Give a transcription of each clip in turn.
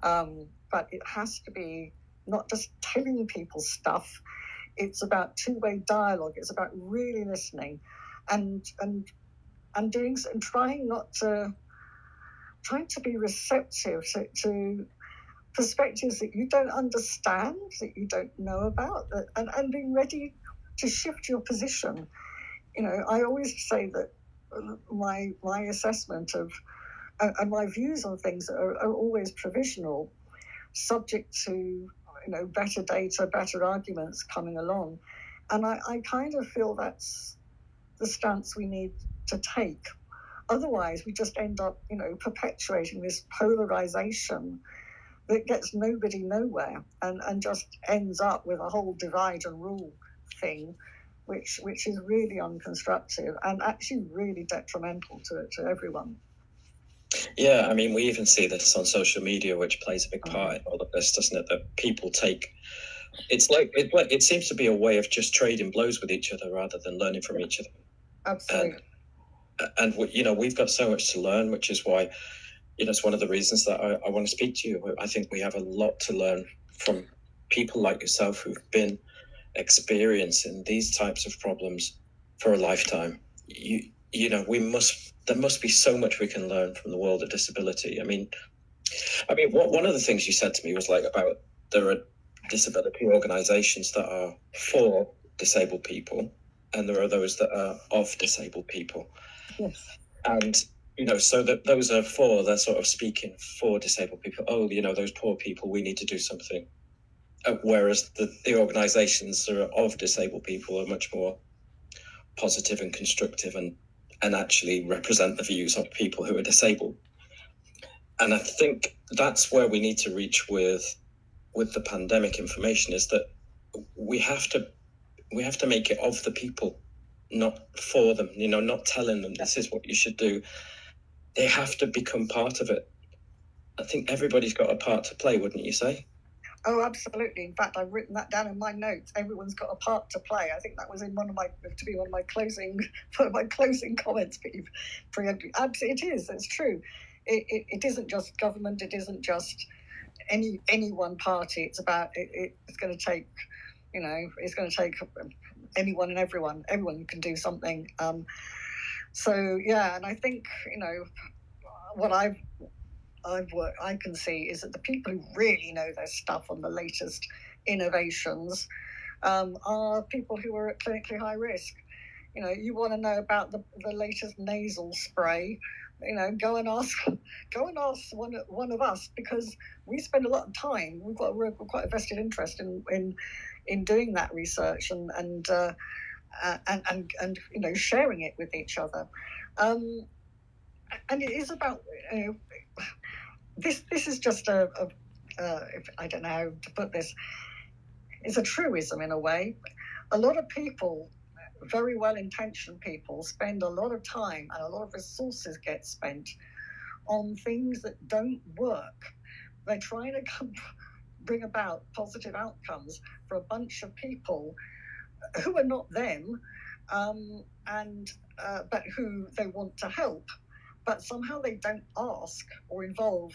But it has to be not just telling people stuff. It's about two-way dialogue. It's about really listening, and doing and trying to be receptive to perspectives that you don't understand, that you don't know about, and being ready to shift your position. I always say that my assessment of and my views on things are always provisional, subject to better data, better arguments coming along, and I kind of feel that's the stance we need to take. Otherwise, we just end up perpetuating this polarization that gets nobody nowhere, and just ends up with a whole divide and rule thing, which is really unconstructive and actually really detrimental to everyone. Yeah, I mean, we even see this on social media, which plays a big part in all of this, doesn't it? That people take, it seems to be a way of just trading blows with each other rather than learning from each other. Absolutely. And we've got so much to learn, which is why, it's one of the reasons that I want to speak to you. I think we have a lot to learn from people like yourself who've been experiencing these types of problems for a lifetime. There must be so much we can learn from the world of disability. I mean, one of the things you said to me was about there are disability organizations that are for disabled people, and there are those that are of disabled people. Yes. And so that those are for, they're sort of speaking for disabled people. Oh, those poor people, we need to do something. Whereas the organizations that are of disabled people are much more positive and constructive and actually represent the views of people who are disabled. And I think that's where we need to reach with the pandemic information, is that we have to make it of the people, not for them, not telling them this is what you should do. They have to become part of it. I think everybody's got a part to play, wouldn't you say? Oh, absolutely. In fact, I've written that down in my notes. Everyone's got a part to play. I think that was in one of my closing comments. Preempting. Absolutely, it is. It's true. It isn't just government. It isn't just any one party. It's about it's going to take. It's going to take anyone and everyone. Everyone can do something. So yeah, and I think what I can see is that the people who really know their stuff on the latest innovations are people who are at clinically high risk. You want to know about the latest nasal spray, go and ask one of us, because we spend a lot of time. We're quite a vested interest in doing that research and sharing it with each other. And it is about this is just I don't know how to put this. It's a truism in a way. A lot of people, very well-intentioned people, spend a lot of time and a lot of resources get spent on things that don't work. They're trying to bring about positive outcomes for a bunch of people who are not them, but who they want to help. But somehow they don't ask or involve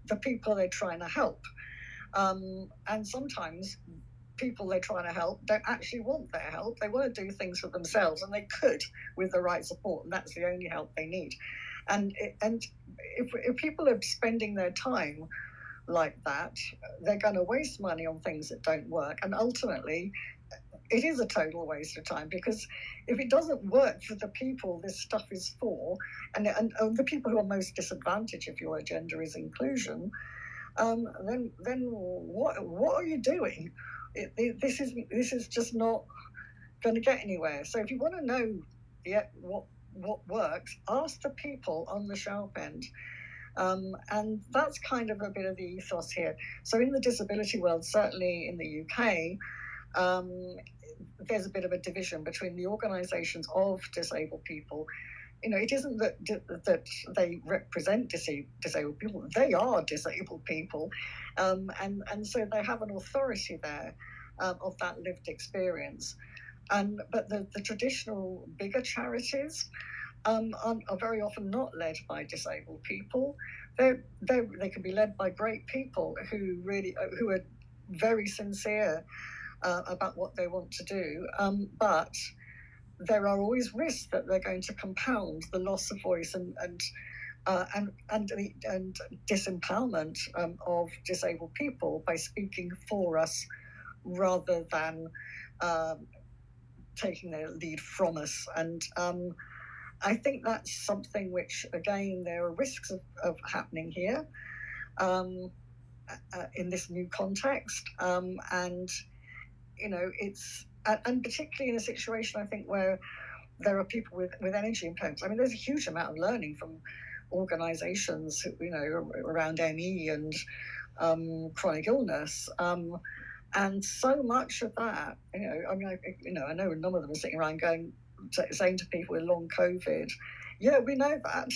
the people they're trying to help. And sometimes people they're trying to help don't actually want their help. They want to do things for themselves, and they could with the right support, and that's the only help they need. And if people are spending their time like that, they're going to waste money on things that don't work, and ultimately it is a total waste of time, because if it doesn't work for the people this stuff is for, and the people who are most disadvantaged, if your agenda is inclusion, then what are you doing? This is just not going to get anywhere. So if you want to know what works, ask the people on the sharp end. And that's kind of a bit of the ethos here. So in the disability world, certainly in the UK, there's a bit of a division between the organisations of disabled people. It isn't that they represent disabled people; they are disabled people, and so they have an authority there of that lived experience. But the traditional bigger charities, are very often not led by disabled people. They can be led by great people who are very sincere about what they want to do, but there are always risks that they're going to compound the loss of voice and disempowerment of disabled people by speaking for us rather than taking their lead from us. And I think that's something which, again, there are risks of happening here in this new context. And, you know, and particularly in a situation, I think, where there are people with energy impairments. I mean, there's a huge amount of learning from organizations, you know, around ME and chronic illness. And so much of that, you know, I mean, I know a number of them are sitting around saying to people with long COVID, yeah, we know that.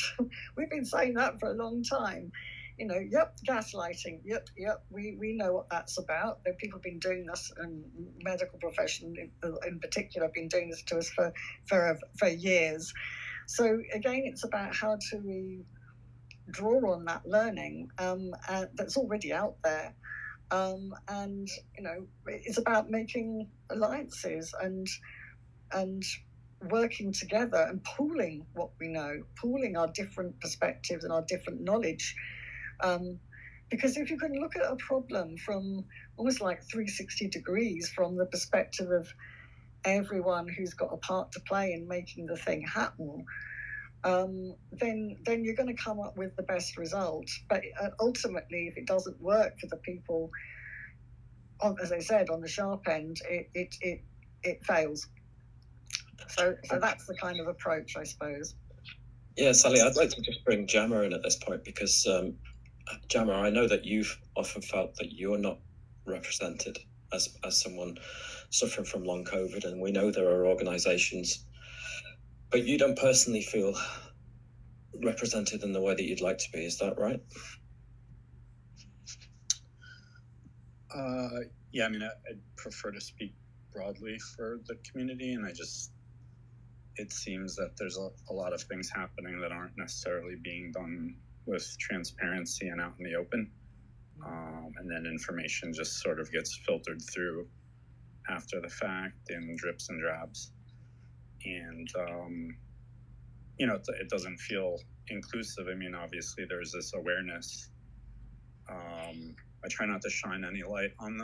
We've been saying that for a long time. You know, yep, gaslighting, yep, we know what that's about. People have been doing this, and medical profession in particular have been doing this to us for years. So again, it's about how do we draw on that learning that's already out there. And, you know, it's about making alliances and working together and pooling what we know, pooling our different perspectives and our different knowledge. Because if you can look at a problem from almost like 360 degrees from the perspective of everyone who's got a part to play in making the thing happen, then you're going to come up with the best result. But ultimately, if it doesn't work for the people, as I said, on the sharp end, it fails. So that's the kind of approach, I suppose. Yeah, Sally, I'd like to just bring Gemma in at this point because, Gemma, I know that you've often felt that you're not represented as someone suffering from long COVID, and we know there are organisations, but you don't personally feel represented in the way that you'd like to be. Is that right? Yeah, I mean, I'd prefer to speak broadly for the community, and it seems that there's a lot of things happening that aren't necessarily being done with transparency and out in the open. And then information just sort of gets filtered through after the fact in drips and drabs. And, you know, it doesn't feel inclusive. I mean, obviously there's this awareness. I try not to shine any light on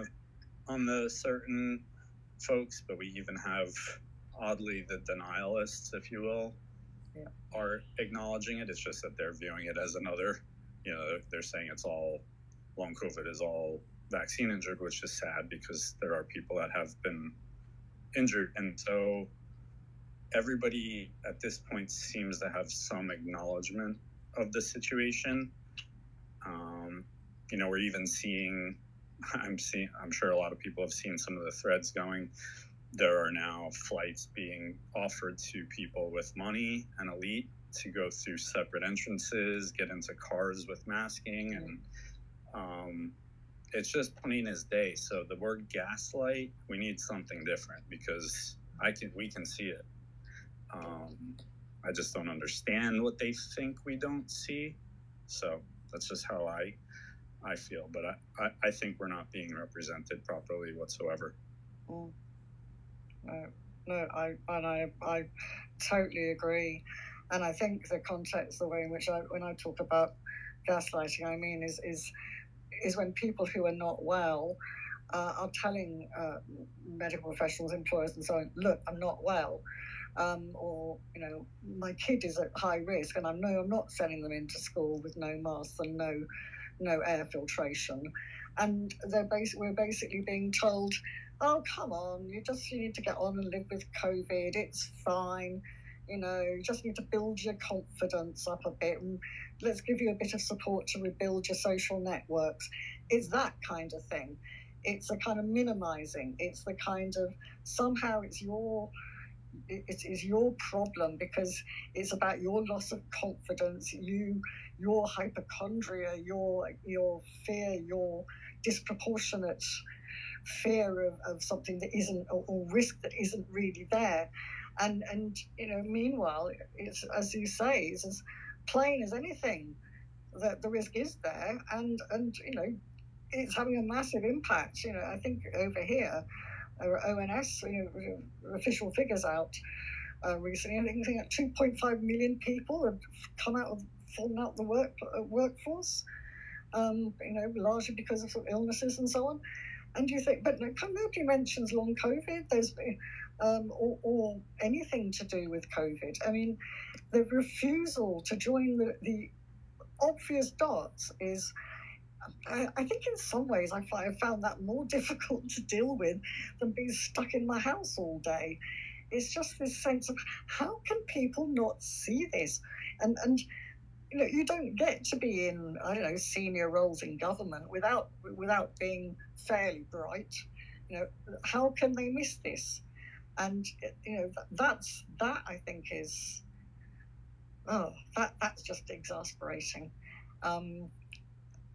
the certain folks, but we even have, oddly, the denialists, if you will, are acknowledging it. It's just that they're viewing it as another, you know, they're saying it's all, long COVID is all vaccine injured, which is sad because there are people that have been injured. And so everybody at this point seems to have some acknowledgement of the situation. You know, we're even seeing, I'm sure a lot of people have seen some of the threads going. There are now flights being offered to people with money and elite to go through separate entrances, get into cars with masking, and it's just plain as day. So the word gaslight, we need something different because we can see it. I just don't understand what they think we don't see. So that's just how I feel. But I think we're not being represented properly whatsoever. No, I totally agree. And I think the context, the way in which when I talk about gaslighting, I mean is when people who are not well are telling medical professionals, employers, and so on, look, I'm not well, or, you know, my kid is at high risk, and I'm not sending them into school with no masks and no air filtration, and we're basically being told, oh, come on, you need to get on and live with COVID, it's fine, you know, you just need to build your confidence up a bit, and let's give you a bit of support to rebuild your social networks. It's that kind of thing. It's a kind of minimizing. It's the kind of, somehow it's your problem because it's about your loss of confidence, your hypochondria, your fear, your disproportionate fear of something that isn't, or risk that isn't really there. and meanwhile, it's, as you say, it's as plain as anything that the risk is there, and it's having a massive impact. I think over here, ONS, official figures out recently. I think 2.5 million people have fallen out the workforce. Largely because of illnesses and so on. And you think, but nobody mentions long COVID. There's or anything to do with COVID. I mean, the refusal to join the obvious dots is. I think in some ways I found that more difficult to deal with than being stuck in my house all day. It's just this sense of how can people not see this, and you don't get to be in, I don't know, senior roles in government without being fairly bright. How can they miss this? And that I think is that's just exasperating.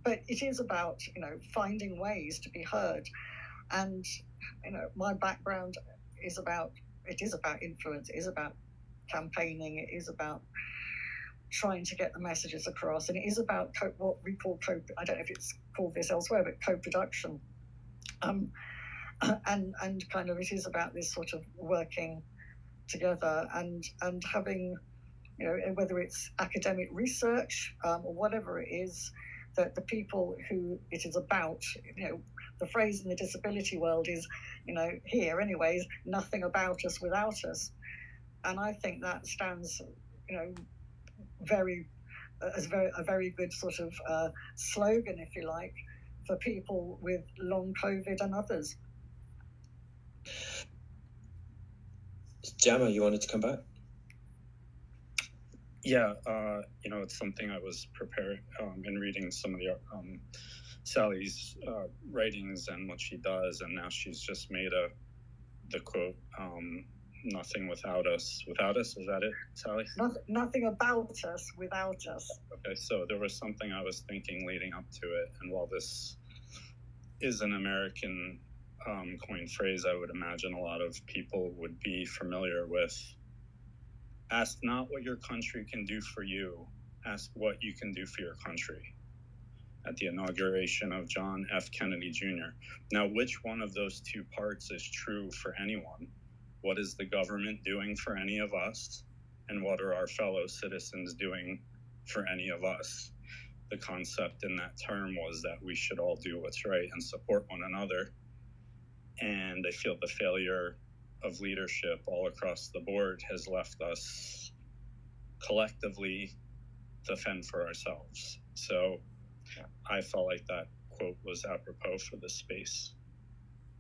But it is about finding ways to be heard, and my background is about influence. It is about campaigning. It is about trying to get the messages across, and it is about what we call I don't know if it's called this elsewhere, but co-production, and kind of it is about this sort of working together and having whether it's academic research or whatever it is, that the people who it is about, the phrase in the disability world is, here anyways, nothing about us without us, and I think that stands a very good sort of slogan, if you like, for people with long COVID and others. Gemma, you wanted to come back? Yeah, it's something I was prepared in reading some of the Sally's writings and what she does, and now she's just made the quote, nothing without us. Without us, is that it, Sally? Nothing about us without us. Okay, so there was something I was thinking leading up to it, and while this is an American coined phrase, I would imagine a lot of people would be familiar with. Ask not what your country can do for you, ask what you can do for your country. At the inauguration of John F. Kennedy Jr. Now, which one of those two parts is true for anyone? What is the government doing for any of us? And what are our fellow citizens doing for any of us? The concept in that term was that we should all do what's right and support one another. And I feel the failure of leadership all across the board has left us collectively to fend for ourselves. So I felt like that quote was apropos for this space.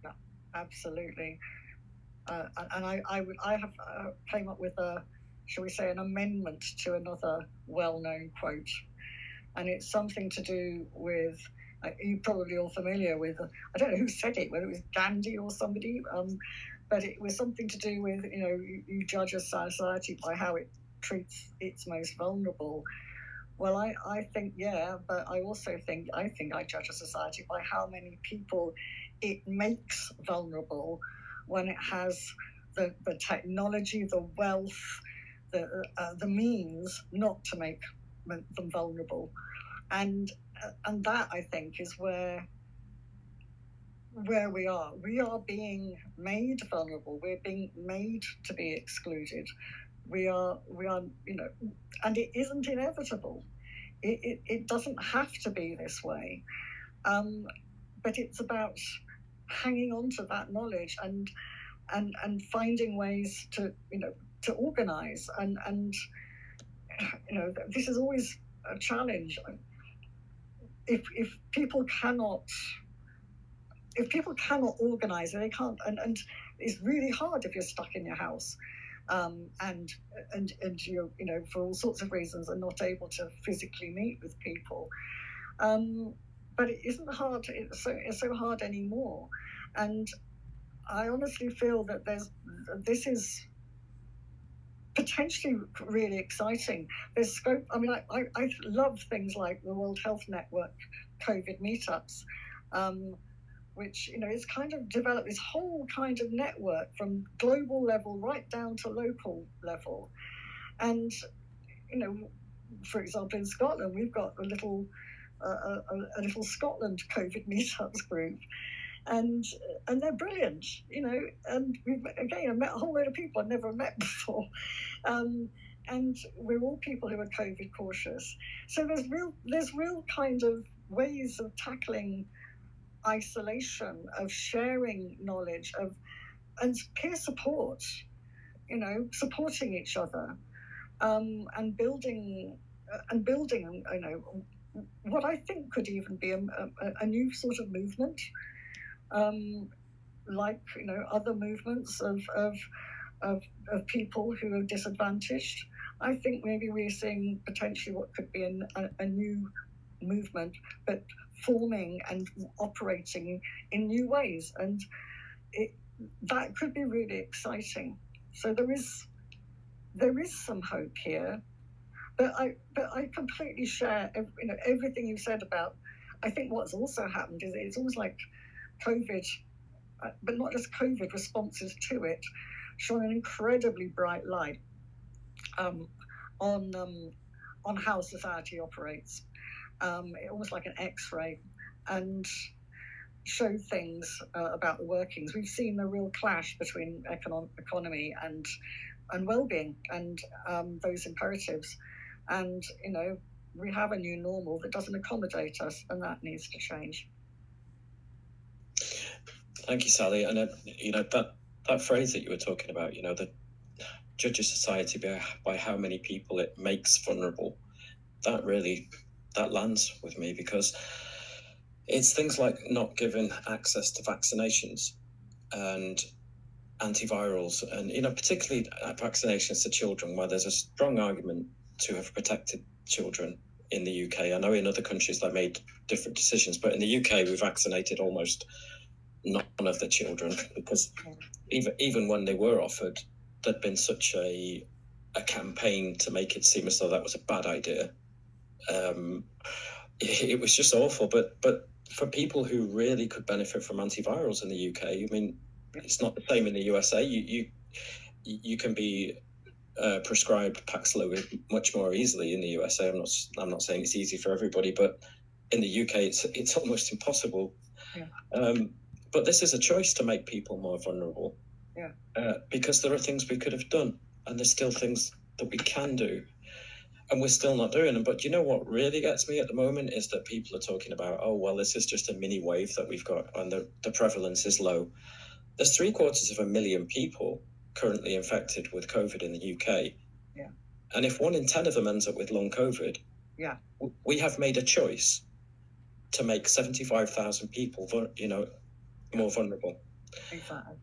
Yeah, absolutely. And I have came up with shall we say, an amendment to another well-known quote, and it's something to do with. You're probably all familiar with. I don't know who said it, whether it was Gandhi or somebody, but it was something to do with you judge a society by how it treats its most vulnerable. Well, I think, yeah, but I also think I judge a society by how many people it makes vulnerable when it has the technology, the wealth, the means not to make them vulnerable, and that I think is where we are. We are being made vulnerable. We're being made to be excluded. We are, and it isn't inevitable. It doesn't have to be this way. But it's about hanging on to that knowledge and finding ways to organize and this is always a challenge. If people cannot organize, they can't, and it's really hard if you're stuck in your house, and you for all sorts of reasons are not able to physically meet with people. But it isn't hard. It's so hard anymore, and I honestly feel that this is potentially really exciting. There's scope. I mean, I love things like the World Health Network COVID meetups, which, you know, it's kind of developed this whole kind of network from global level right down to local level. And, you know, for example, in Scotland, we've got a little Scotland COVID meetups group, and they're brilliant, you know. And we've again met a whole load of people I've never met before, and we're all people who are COVID cautious. So there's real kind of ways of tackling isolation, of sharing knowledge, and peer support, you know, supporting each other, and building, you know, what I think could even be a new sort of movement, like, you know, other movements of people who are disadvantaged. I think maybe we're seeing potentially what could be a new movement, but forming and operating in new ways, and that could be really exciting. So there is some hope here, but I completely share, you know, everything you said about. I think what's also happened is it's almost like COVID, but not just COVID, responses to it, shone an incredibly bright light on how society operates, almost like an X-ray, and show things about the workings. We've seen the real clash between economy and well-being, and those imperatives. And, you know, we have a new normal that doesn't accommodate us, and that needs to change. Thank you, Sally. And you know, that phrase that you were talking about, you know, the judge a society by how many people it makes vulnerable, that lands with me, because it's things like not giving access to vaccinations and antivirals, and, you know, particularly vaccinations to children, where there's a strong argument to have protected children in the UK. I know in other countries they made different decisions, but in the UK we vaccinated almost none of the children, because even when they were offered, there'd been such a campaign to make it seem as though that was a bad idea. It was just awful. But for people who really could benefit from antivirals in the UK, I mean, it's not the same in the USA. You can be prescribed Paxlovid much more easily in the USA. I'm not saying it's easy for everybody, but in the UK it's almost impossible. Yeah. But this is a choice to make people more vulnerable. Yeah. Because there are things we could have done, and there's still things that we can do, and we're still not doing them. But you know what really gets me at the moment is that people are talking about, oh, well, this is just a mini wave that we've got, and the prevalence is low. There's 750,000 people currently infected with COVID in the UK. Yeah. And if 1 in 10 of them ends up with long COVID, yeah, we have made a choice to make 75,000 people, you know, more vulnerable. Exactly.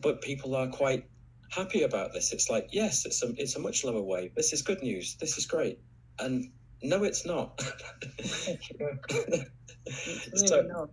But people are quite happy about this. It's like, yes, it's a much lower wave. This is good news. This is great. And no, it's not. It's really not.